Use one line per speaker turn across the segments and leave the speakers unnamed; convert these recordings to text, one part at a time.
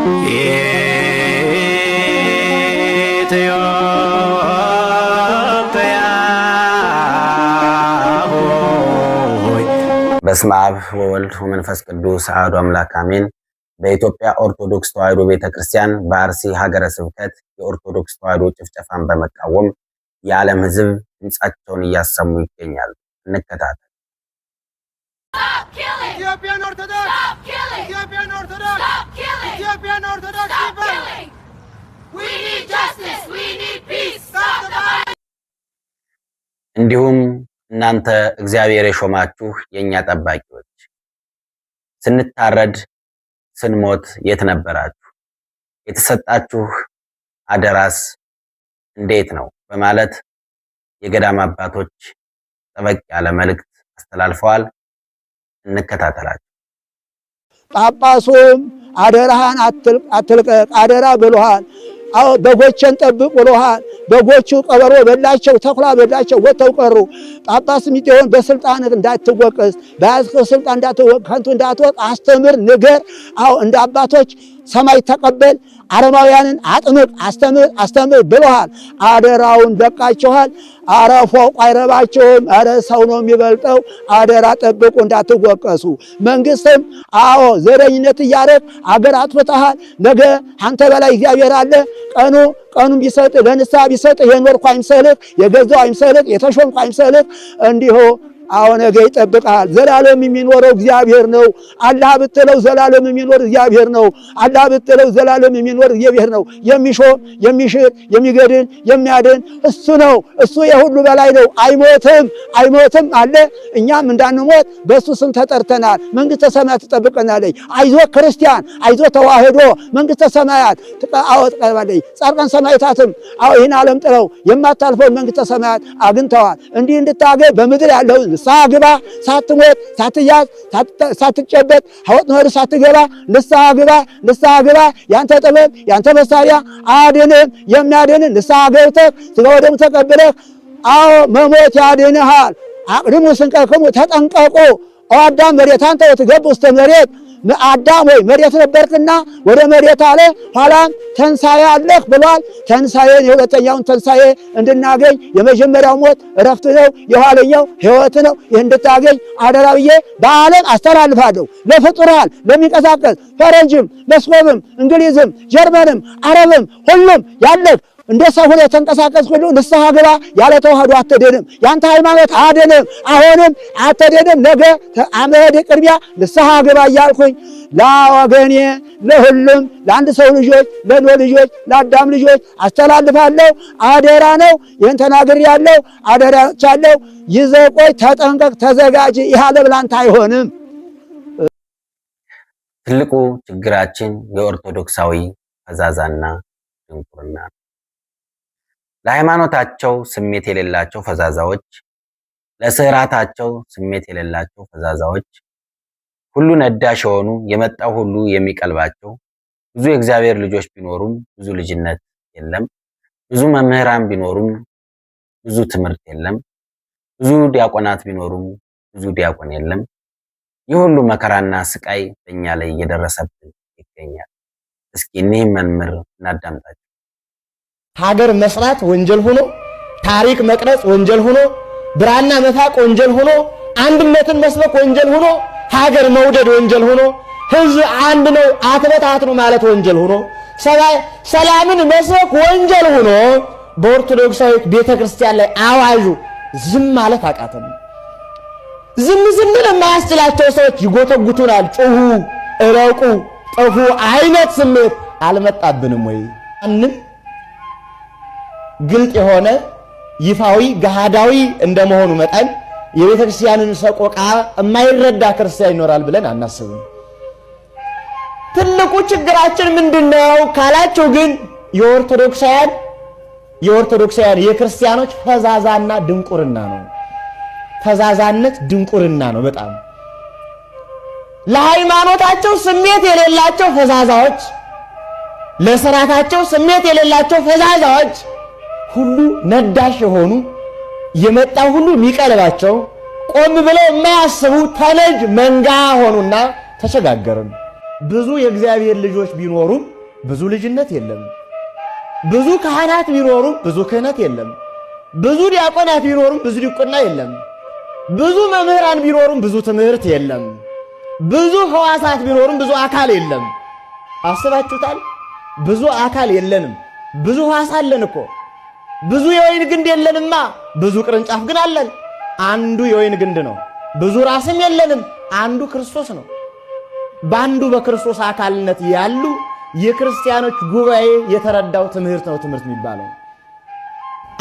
በስመ አብ ወወልድ ወመንፈስ ቅዱስ አሐዱ አምላክ አሜን። በኢትዮጵያ ኦርቶዶክስ ተዋሕዶ ቤተክርስቲያን በአርሲ ሀገረ ስብከት የኦርቶዶክስ ተዋሕዶ ጭፍጨፋን በመቃወም የዓለም ሕዝብ ድምጻቸውን እያሰሙ ይገኛሉ። እንከታተል። እንዲሁም እናንተ እግዚአብሔር የሾማችሁ የኛ ጠባቂዎች ስንታረድ ስንሞት የት ነበራችሁ? የተሰጣችሁ አደራስ እንዴት ነው? በማለት የገዳም አባቶች ጠበቅ ያለ መልእክት አስተላልፈዋል። እንከታተላችሁ።
ጳጳሱም አደራህን አትልቀቅ አደራ ብሎሃል። አዎ በጎችን ጠብቅ ብሎሃል። በጎቹ ቀበሮ በላቸው፣ ተኩላ በላቸው፣ ወጥተው ቀሩ። ጳጳስም ይሁን በስልጣን እንዳትወቀስ፣ በያዝከው ስልጣን ከንቱ እንዳትወቅ አስተምር፣ ንገር። አዎ እንደ አባቶች ሰማይ ተቀበል፣ አረማውያንን አጥምቅ፣ አስተምር ብሎሃል። አደራውን በቃችኋል። አረ ፎቅ አይረባችሁም፣ አረ ሰው ነው የሚበልጠው። አደራ ጠብቁ እንዳትወቀሱ። መንግስትም አዎ ዘረኝነት እያረግ አገር አጥፍተሃል። ነገ አንተ በላይ እግዚአብሔር አለ። ቀኑም ቢሰጥ ለንስሐ ቢሰጥ የኖርኩ አይምሰልህ፣ የገዛው አይምሰልህ፣ የተሾምኩ አይምሰልህ። እንዲሁ አሁን ነገ ይጠብቃል። ዘላለም የሚኖረው እግዚአብሔር ነው። አላህ ብትለው ዘላለም የሚኖር እግዚአብሔር ነው። አላህ ብትለው ዘላለም የሚኖር እግዚአብሔር ነው። የሚሾም የሚሽር የሚገድል የሚያድን እሱ ነው። እሱ የሁሉ በላይ ነው። አይሞትም አለ። እኛም እንዳንሞት በእሱ ስም ተጠርተናል። መንግስተ ሰማያት ትጠብቀናለች። አይዞ ክርስቲያን፣ አይዞ ተዋህዶ መንግስተ ሰማያት ትቀርባለች። ጻድቃን ሰማዕታትም ይህን ዓለም ጥለው የማታልፈውን መንግስተ ሰማያት አግኝተዋል። እንዲህ እንድታገኝ በምድር ያለውን ንስሐ ግባ። ሳትሞት ሳትያዝ ሳትጨበጥ ሐውጥ ነው ሳትገባ ንስሐ ግባ። ያንተ ጥበብ ያንተ መሳሪያ አድነን የሚያድን ንስሐ ገብተህ ስጋ ወደሙ ተቀብለህ መሞት ያድንሃል። አቅድሙ ስንቀክሙ ተጠንቀቁ። አዳም መሬት አንተ ወትገብ ውስተ መሬት አዳም ወይ መሬት ነበርክና ወደ መሬት አለ። ኋላም ተንሳኤ አለህ ብሏል። ተንሳኤን የሁለተኛውን ተንሳኤ እንድናገኝ የመጀመሪያው ሞት እረፍት ነው፣ የኋለኛው ሕይወት ነው። ይህ እንድታገኝ አደራ ብዬ በዓለም አስተላልፋለሁ። ለፍጡራን ለሚንቀሳቀስ ፈረንጅም መስኮብም እንግሊዝም ጀርመንም አረብም ሁሉም ያለህ እንደ ሰው ሆነ ተንቀሳቀስ ሁሉ ንስሐ ግባ። ያለ ተዋህዶ አትድንም። ያንተ ሃይማኖት አድንም፣ አሁንም አትድንም። ነገ አመድ ቅድሚያ ንስሐ ግባ እያልኩኝ ለወገኔ ለሁሉም ለአንድ ሰው ልጆች ለኖህ ልጆች ለአዳም ልጆች አስተላልፋለሁ። አደራ ነው። ይህን ተናግሬያለሁ። አደራቻለሁ። ይዘህ ቆይ፣ ተጠንቀቅ፣ ተዘጋጅ። ይህ ዓለም ላንተ አይሆንም።
ትልቁ ችግራችን የኦርቶዶክሳዊ ፈዛዛና ድንቁርና ነው። ለሃይማኖታቸው ስሜት የሌላቸው ፈዛዛዎች፣ ለስዕራታቸው ስሜት የሌላቸው ፈዛዛዎች፣ ሁሉ ነዳሽ የሆኑ የመጣው ሁሉ የሚቀልባቸው ብዙ የእግዚአብሔር ልጆች ቢኖሩም ብዙ ልጅነት የለም። ብዙ መምህራን ቢኖሩም ብዙ ትምህርት የለም። ብዙ ዲያቆናት ቢኖሩም ብዙ ዲያቆን የለም። ይህ ሁሉ መከራና ስቃይ በእኛ ላይ እየደረሰብን ይገኛል። እስኪ እኒህም መምህር እናዳምጣቸው።
ሀገር መስራት ወንጀል ሆኖ፣ ታሪክ መቅረጽ ወንጀል ሆኖ፣ ብራና መፋቅ ወንጀል ሆኖ፣ አንድነትን መስበክ ወንጀል ሆኖ፣ ሀገር መውደድ ወንጀል ሆኖ፣ ህዝብ አንድ ነው አትበታት ነው ማለት ወንጀል ሆኖ፣ ሰላምን መስበክ ወንጀል ሆኖ በኦርቶዶክሳዊ ቤተክርስቲያን ላይ አዋጁ ዝም ማለት አቃተን። ዝም ስንል የማያስችላቸው ሰዎች ይጎተጉቱናል። ጩሁ፣ እረቁ፣ ጥፉ አይነት ስሜት አልመጣብንም ወይ? ግልጥ የሆነ ይፋዊ ገሃዳዊ እንደመሆኑ መጠን የቤተክርስቲያንን ሰቆቃ የማይረዳ ክርስቲያን ይኖራል ብለን አናስብም። ትልቁ ችግራችን ምንድነው ካላችሁ ግን የኦርቶዶክሳውያን የክርስቲያኖች ፈዛዛና ድንቁርና ነው። ፈዛዛነት ድንቁርና ነው። በጣም ለሃይማኖታቸው ስሜት የሌላቸው ፈዛዛዎች፣ ለሥራታቸው ስሜት የሌላቸው ፈዛዛዎች ሁሉ ነዳሽ የሆኑ የመጣ ሁሉ የሚቀልባቸው ቆም ብለው የማያስቡ ተነጅ መንጋ ሆኑና ተሸጋገርን። ብዙ የእግዚአብሔር ልጆች ቢኖሩም ብዙ ልጅነት የለም። ብዙ ካህናት ቢኖሩም ብዙ ክህነት የለም። ብዙ ዲያቆናት ቢኖሩም ብዙ ዲቁና የለም። ብዙ መምህራን ቢኖሩም ብዙ ትምህርት የለም። ብዙ ሕዋሳት ቢኖሩም ብዙ አካል የለም። አስባችሁታል? ብዙ አካል የለንም። ብዙ ሕዋስ አለን እኮ። ብዙ የወይን ግንድ የለንማ፣ ብዙ ቅርንጫፍ ግን አለን። አንዱ የወይን ግንድ ነው። ብዙ ራስም የለንም፣ አንዱ ክርስቶስ ነው። በአንዱ በክርስቶስ አካልነት ያሉ የክርስቲያኖች ጉባኤ የተረዳው ትምህርት ነው ትምህርት የሚባለው።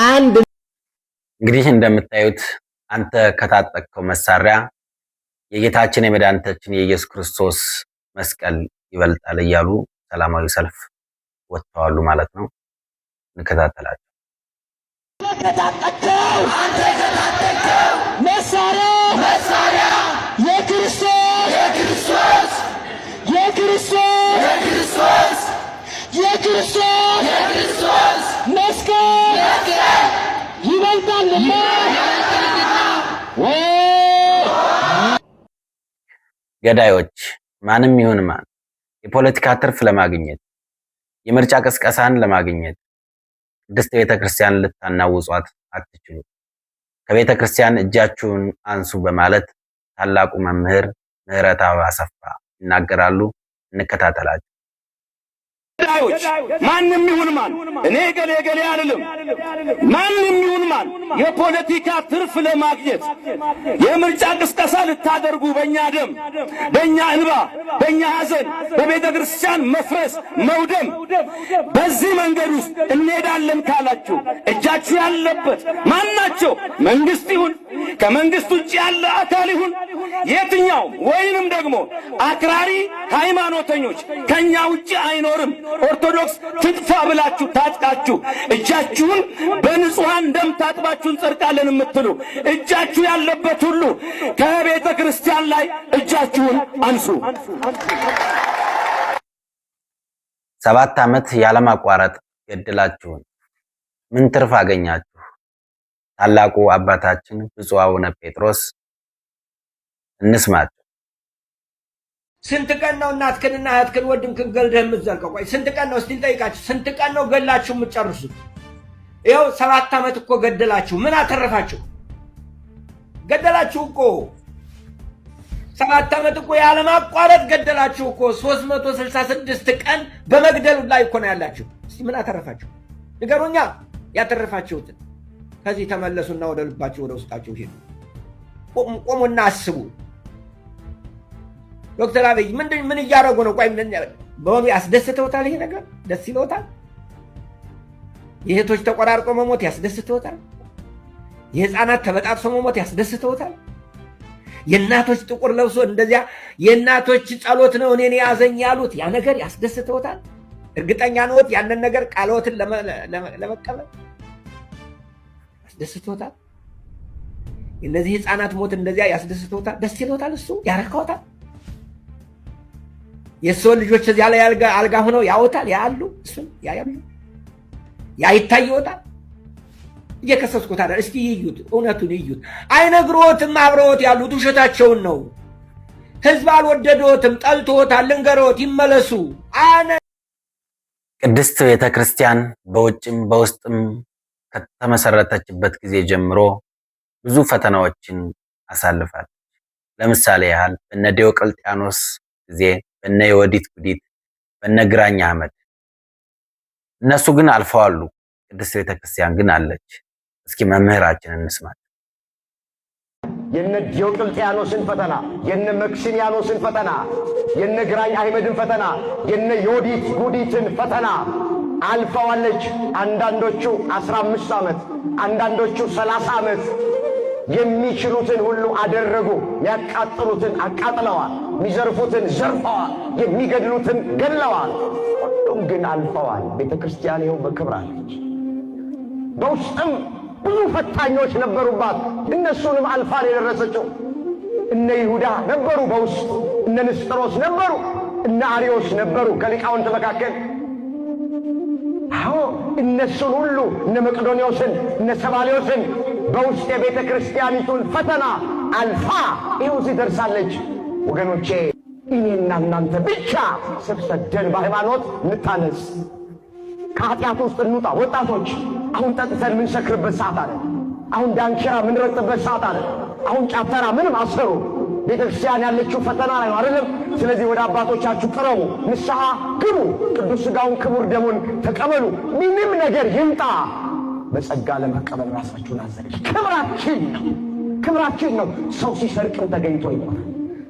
አንድ
እንግዲህ እንደምታዩት አንተ ከታጠቅከው መሳሪያ የጌታችን የመድኃኒታችን የኢየሱስ ክርስቶስ መስቀል ይበልጣል እያሉ ሰላማዊ ሰልፍ ወጥተዋል ማለት ነው። እንከታተላለን።
አንተ ከታጠቅከው መሳሪያ የክርስቶስ መስቀል ይበልጣልና
ገዳዮች ማንም ይሁን ማን የፖለቲካ ትርፍ ለማግኘት የምርጫ ቅስቀሳን ለማግኘት ቅድስት ቤተክርስቲያን ልታናውጿት አትችሉ። ከቤተክርስቲያን እጃችሁን አንሱ በማለት ታላቁ መምህር ምህረተአብ አሰፋ ይናገራሉ። እንከታተላቸው።
ገዳዮች ማንም ይሁን ማን እኔ ገሌ አይደለም። ማንም ይሁን ማን የፖለቲካ ትርፍ ለማግኘት የምርጫ ቅስቀሳ ልታደርጉ በእኛ ደም፣ በእኛ እንባ፣ በእኛ ሐዘን፣ በቤተ ክርስቲያን መፍረስ መውደም በዚህ መንገድ ውስጥ እንሄዳለን ካላችሁ እጃችሁ ያለበት ማናቸው መንግስት ይሁን ከመንግስት ውጭ ያለ አካል ይሁን የትኛው ወይንም ደግሞ አክራሪ ሃይማኖተኞች ከኛ ውጭ አይኖርም ኦርቶዶክስ ትጥፋ ብላችሁ ታጥቃችሁ እጃችሁን በንጹሃን ደም ታጥባችሁ እንጸድቃለን የምትሉ እጃችሁ ያለበት ሁሉ ከቤተ ክርስቲያን ላይ እጃችሁን አንሱ።
7 ዓመት ያለማቋረጥ ገድላችሁን ምን ትርፍ አገኛችሁ? ታላቁ አባታችን ብፁዕ አቡነ ጴጥሮስ እንስማቸው።
ስንት ቀን ነው እናትክንና እህትክን ወንድምህን ገድለህ የምትዘልቀው? ቆይ ስንት ቀን ነው እስቲ እንጠይቃችሁ። ስንት ቀን ነው ገድላችሁ የምትጨርሱት? ይኸው 7 ዓመት እኮ ገደላችሁ። ምን አተረፋችሁ? ገደላችሁ እኮ 7 ዓመት እኮ ያለማቋረጥ ገደላችሁ እኮ 366 ቀን በመግደሉ ላይ እኮ ነው ያላችሁ። እስቲ ምን አተረፋችሁ ንገሩኛ። ያተረፋችሁትን ከዚህ ተመለሱና ወደ ልባችሁ ወደ ውስጣችሁ ሄዱ። ቆሙና አስቡ። ዶክተር አብይ ምን እያደረጉ ነው? ቆይ በሆኑ ያስደስተውታል? ይሄ ነገር ደስ ይለውታል? የእህቶች ተቆራርጦ መሞት ያስደስተውታል? የህፃናት ተበጣጥሶ መሞት ያስደስተውታል? የእናቶች ጥቁር ለብሶ እንደዚያ የእናቶች ጸሎት ነው እኔን ያዘኝ ያሉት ያ ነገር ያስደስተውታል? እርግጠኛ ነዎት ያንን ነገር ቃልዎትን ለመቀበል ያስደስተውታል? እነዚህ ህፃናት ሞት እንደዚያ ያስደስተውታል? ደስ ይለውታል? እሱ ያረካውታል? የሰው ልጆች እዚያ ላይ አልጋ ሆነው ያውታል ያሉ እሱን ያያሉ ያ ይታየውታል? እየከሰስኩት አይደል? እስቲ ይዩት፣ እውነቱን ይዩት። አይነግሮትም። አብረውት ያሉት ውሸታቸውን ነው። ህዝብ አልወደዶትም፣ ጠልቶታል። ልንገሮት ይመለሱ።
ቅድስት ቤተክርስቲያን በውጭም በውስጥም ከተመሰረተችበት ጊዜ ጀምሮ ብዙ ፈተናዎችን አሳልፋለች። ለምሳሌ ያህል በነ ዲዮቅልጥያኖስ ጊዜ በነ የወዲት ጉዲት በነ ግራኝ አህመድ እነሱ ግን አልፈዋሉ። ቅድስት ቤተክርስቲያን ግን አለች። እስኪ መምህራችንን እንስማት።
የነ ዲዮቅልጥያኖስን ፈተና፣ የነ መክሲሚያኖስን ፈተና፣ የነ ግራኝ አህመድን ፈተና፣ የነ የወዲት ጉዲትን ፈተና አልፈዋለች። አንዳንዶቹ 15 ዓመት፣ አንዳንዶቹ 30 ዓመት የሚችሉትን ሁሉ አደረጉ። የሚያቃጥሉትን አቃጥለዋል፣ የሚዘርፉትን ዘርፈዋል፣ የሚገድሉትን ገድለዋል። ሁሉም ግን አልፈዋል። ቤተ ክርስቲያን ይኸው በክብር አለች። በውስጥም ብዙ ፈታኞች ነበሩባት። እነሱንም አልፋን የደረሰችው እነ ይሁዳ ነበሩ፣ በውስጥ እነ ንስጥሮስ ነበሩ፣ እነ አርዮስ ነበሩ ከሊቃውንት መካከል። አዎ እነሱን ሁሉ እነ መቅዶኒዎስን እነ ሰባሊዮስን በውስጥ የቤተ ክርስቲያኒቱን ፈተና አልፋ ይኸው እዚህ ደርሳለች። ወገኖቼ እኔና እናንተ ብቻ ስር ሰደን በሃይማኖት እንታነጽ፣ ከኃጢአት ውስጥ እንውጣ። ወጣቶች አሁን ጠጥተን የምንሰክርበት ሰዓት አለ። አሁን ዳንኪራ የምንረግጥበት ሰዓት አለ። አሁን ጫተራ ምንም አሰሩ። ቤተክርስቲያን ያለችው ፈተና ላይ ነው አይደለም? ስለዚህ ወደ አባቶቻችሁ ቅረቡ፣ ንስሐ ግቡ፣ ቅዱስ ሥጋውን ክቡር ደሙን ተቀበሉ። ምንም ነገር ይምጣ በጸጋ ለመቀበል ራሳችሁን አዘጋጁ። ክብራችን ነው። ሰው ሲሰርቅም ተገኝቶ ይኖራል።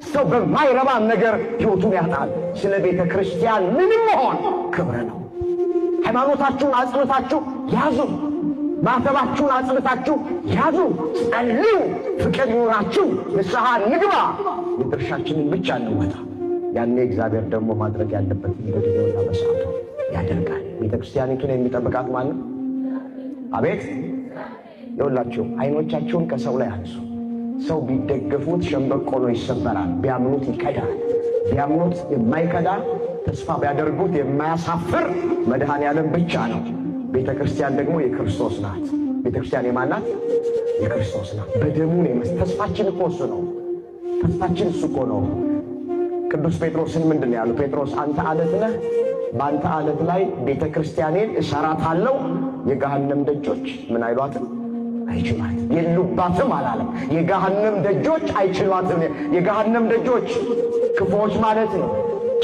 ሰው በማይረባ ነገር ሕይወቱን ያጣል። ስለ ቤተ ክርስቲያን ምንም መሆን ክብር ነው። ሃይማኖታችሁን አጽንታችሁ ያዙ። ማተባችሁን አጽንታችሁ ያዙ። ጸልዩ። ፍቅር ይኑራችሁ። ንስሐ ንግባ። የድርሻችንን ብቻ እንወጣ። ያኔ እግዚአብሔር ደግሞ ማድረግ ያለበትን በጊዜውና በሰዓቱ ያደርጋል። ቤተ ክርስቲያኒቱን የሚጠብቃት ማንም አቤት ይኸውላችሁ፣ አይኖቻችሁን ከሰው ላይ አንሱ። ሰው ቢደገፉት ሸምበቆ ነው ይሰበራል፣ ቢያምኑት ይከዳል። ቢያምኑት የማይከዳ ተስፋ ቢያደርጉት የማያሳፍር መድኃኔ ዓለም ብቻ ነው። ቤተ ክርስቲያን ደግሞ የክርስቶስ ናት። ቤተ ክርስቲያን የማን ናት? የክርስቶስ ናት። በደሙ ነው። ተስፋችን እኮ እሱ ነው። ተስፋችን እሱ እኮ ነው። ቅዱስ ጴጥሮስን ምንድን ነው ያለው? ጴጥሮስ አንተ አለት ነህ፣ በአንተ አለት ላይ ቤተ ክርስቲያኔን እሰራታለሁ፣ የገሃነም ደጆች ምን አይሏትም? አይችሏትም። የሉባትም አላለም። የገሃነም ደጆች አይችሏትም። የገሃነም ደጆች ክፉዎች ማለት ነው።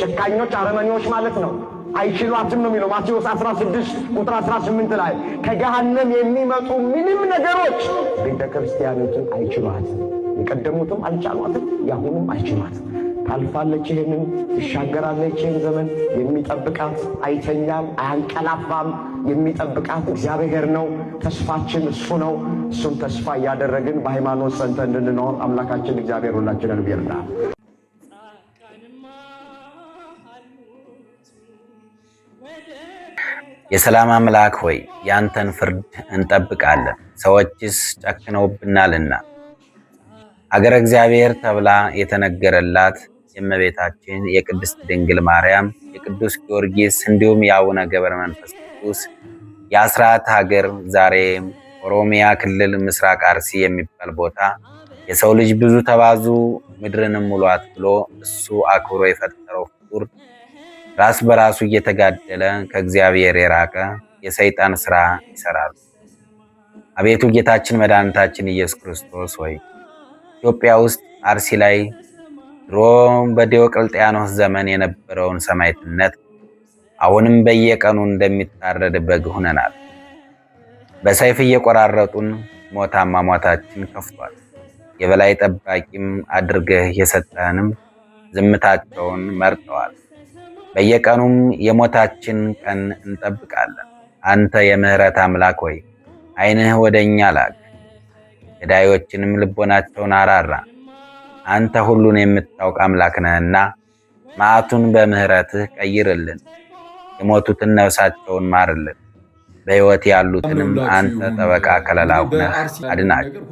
ጨካኞች፣ አረመኔዎች ማለት ነው። አይችሏትም ነው የሚለው ማቴዎስ 16 ቁጥር 18 ላይ ከገሃነም የሚመጡ ምንም ነገሮች ቤተ ክርስቲያኒቱን አይችሏትም። የቀደሙትም አልቻሏትም፣ ያሁኑም አይችሏትም። ታልፋለች፣ ይህንን ትሻገራለች። ይህን ዘመን የሚጠብቃት አይተኛም፣ አያንቀላፋም። የሚጠብቃት እግዚአብሔር ነው። ተስፋችን እሱ ነው። እሱም ተስፋ እያደረግን በሃይማኖት ጸንተን እንድንኖር አምላካችን እግዚአብሔር ሁላችንን ይርዳል።
የሰላም አምላክ ሆይ ያንተን ፍርድ እንጠብቃለን፣ ሰዎችስ ጨክነውብናልና። አገረ እግዚአብሔር ተብላ የተነገረላት የእመቤታችን የቅድስት ድንግል ማርያም የቅዱስ ጊዮርጊስ እንዲሁም የአቡነ ገብረ መንፈስ ቅዱስ የአስራት ሀገር ዛሬም ኦሮሚያ ክልል ምስራቅ አርሲ የሚባል ቦታ የሰው ልጅ ብዙ ተባዙ ምድርንም ሙሏት ብሎ እሱ አክብሮ የፈጠረው ፍጡር ራስ በራሱ እየተጋደለ ከእግዚአብሔር የራቀ የሰይጣን ስራ ይሰራሉ። አቤቱ ጌታችን መድኃኒታችን ኢየሱስ ክርስቶስ ሆይ ኢትዮጵያ ውስጥ አርሲ ላይ ድሮም በዲዮቅልጥያኖስ ዘመን የነበረውን ሰማዕትነት አሁንም በየቀኑ እንደሚታረድ በግ ሆነናል። በሰይፍ እየቆራረጡን ሞት አሟሟታችን ከፍቷል። የበላይ ጠባቂም አድርገህ የሰጠህንም ዝምታቸውን መርጠዋል። በየቀኑም የሞታችን ቀን እንጠብቃለን። አንተ የምህረት አምላክ ሆይ ዓይንህ ወደኛ ላክ፣ ገዳዮችንም ልቦናቸውን አራራ። አንተ ሁሉን የምታውቅ አምላክ ነህና መዓቱን በምህረትህ ቀይርልን፣ የሞቱትን ነፍሳቸውን ማርልን፣ በሕይወት ያሉትንም አንተ ጠበቃ ከለላ ሆነህ አድናቸው፣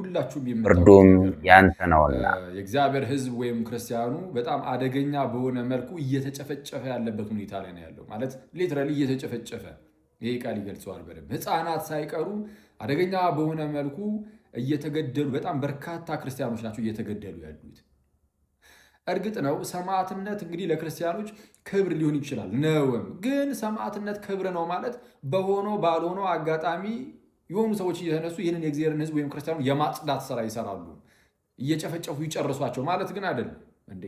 ፍርዱም ያንተ ነውና።
የእግዚአብሔር ሕዝብ ወይም ክርስቲያኑ በጣም አደገኛ በሆነ መልኩ እየተጨፈጨፈ ያለበት ሁኔታ ላይ ነው ያለው። ማለት ሊትራሊ እየተጨፈጨፈ፣ ይሄ ቃል ይገልጸዋል በደንብ። ሕፃናት ሳይቀሩ አደገኛ በሆነ መልኩ እየተገደሉ፣ በጣም በርካታ ክርስቲያኖች ናቸው እየተገደሉ ያሉት። እርግጥ ነው ሰማዕትነት እንግዲህ ለክርስቲያኖች ክብር ሊሆን ይችላል ነውም። ግን ሰማዕትነት ክብር ነው ማለት በሆኖ ባልሆነው አጋጣሚ የሆኑ ሰዎች እየተነሱ ይህንን የእግዚአብሔርን ሕዝብ ወይም ክርስቲያኑ የማጽዳት ስራ ይሰራሉ፣ እየጨፈጨፉ ይጨርሷቸው ማለት ግን አይደለም እንዴ።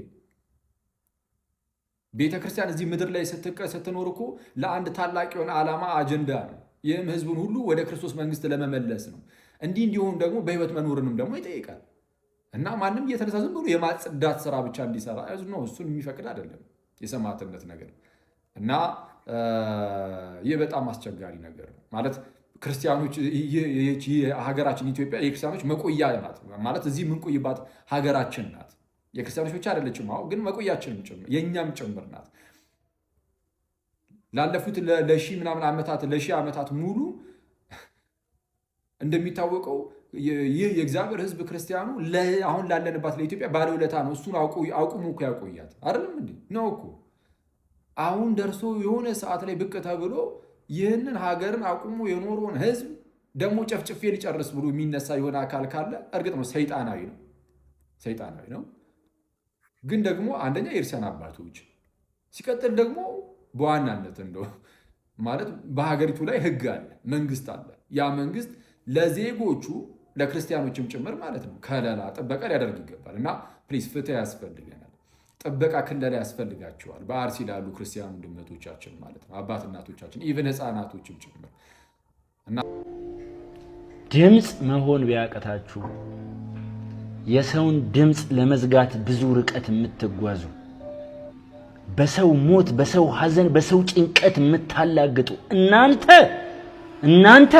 ቤተ ክርስቲያን እዚህ ምድር ላይ ስትኖር እኮ ለአንድ ታላቅ የሆነ ዓላማ አጀንዳ ነው። ይህም ሕዝቡን ሁሉ ወደ ክርስቶስ መንግስት ለመመለስ ነው። እንዲህ እንዲሆን ደግሞ በህይወት መኖርንም ደግሞ ይጠይቃል። እና ማንም እየተነሳ ዝም ብሎ የማጽዳት ስራ ብቻ እንዲሰራ ነው እሱን የሚፈቅድ አይደለም የሰማዕትነት ነገር። እና ይህ በጣም አስቸጋሪ ነገር ነው ማለት ክርስቲያኖች፣ ሀገራችን ኢትዮጵያ የክርስቲያኖች መቆያ ናት ማለት እዚህ የምንቆይባት ሀገራችን ናት። የክርስቲያኖች ብቻ አይደለችም፣ ግን መቆያችንም ጭምር የእኛም ጭምር ናት። ላለፉት ለሺህ ምናምን ዓመታት ለሺህ ዓመታት ሙሉ እንደሚታወቀው ይህ የእግዚአብሔር ሕዝብ ክርስቲያኑ አሁን ላለንባት ለኢትዮጵያ ባለውለታ ነው። እሱን አቁሙ እኮ ያቆያት አይደለም እንዴ? ነው እኮ አሁን ደርሶ የሆነ ሰዓት ላይ ብቅ ተብሎ ይህንን ሀገርን አቁሙ የኖረውን ሕዝብ ደግሞ ጨፍጭፌ ሊጨርስ ብሎ የሚነሳ የሆነ አካል ካለ እርግጥ ነው ሰይጣናዊ ነው። ግን ደግሞ አንደኛ የእርሲያን አባቶች ሲቀጥል ደግሞ በዋናነት እንደው ማለት በሀገሪቱ ላይ ህግ አለ፣ መንግስት አለ። ያ መንግስት ለዜጎቹ ለክርስቲያኖችም ጭምር ማለት ነው ከለላ ጥበቃ ሊያደርግ ይገባል። እና ፕሊዝ ፍትህ ያስፈልገናል፣ ጥበቃ ክለላ ያስፈልጋቸዋል። በአርሲ ላሉ ክርስቲያን ወንድሞቻችን ማለት ነው አባት እናቶቻችን ኢቭን ህፃናቶችም ጭምር እና
ድምፅ መሆን ቢያቀታችሁ የሰውን ድምፅ ለመዝጋት ብዙ ርቀት የምትጓዙ በሰው ሞት፣ በሰው ሐዘን፣ በሰው ጭንቀት የምታላግጡ እናንተ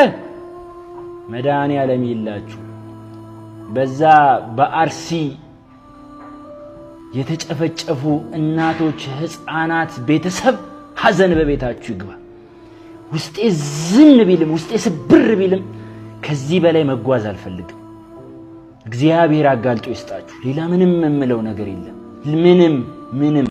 መድኃኔዓለም ይላችሁ። በዛ በአርሲ የተጨፈጨፉ እናቶች፣ ህፃናት ቤተሰብ ሐዘን በቤታችሁ ይግባ። ውስጤ ዝም ቢልም ውስጤ ስብር ቢልም ከዚህ በላይ መጓዝ አልፈልግም። እግዚአብሔር አጋልጦ ይስጣችሁ። ሌላ ምንም የምለው ነገር የለም። ምንም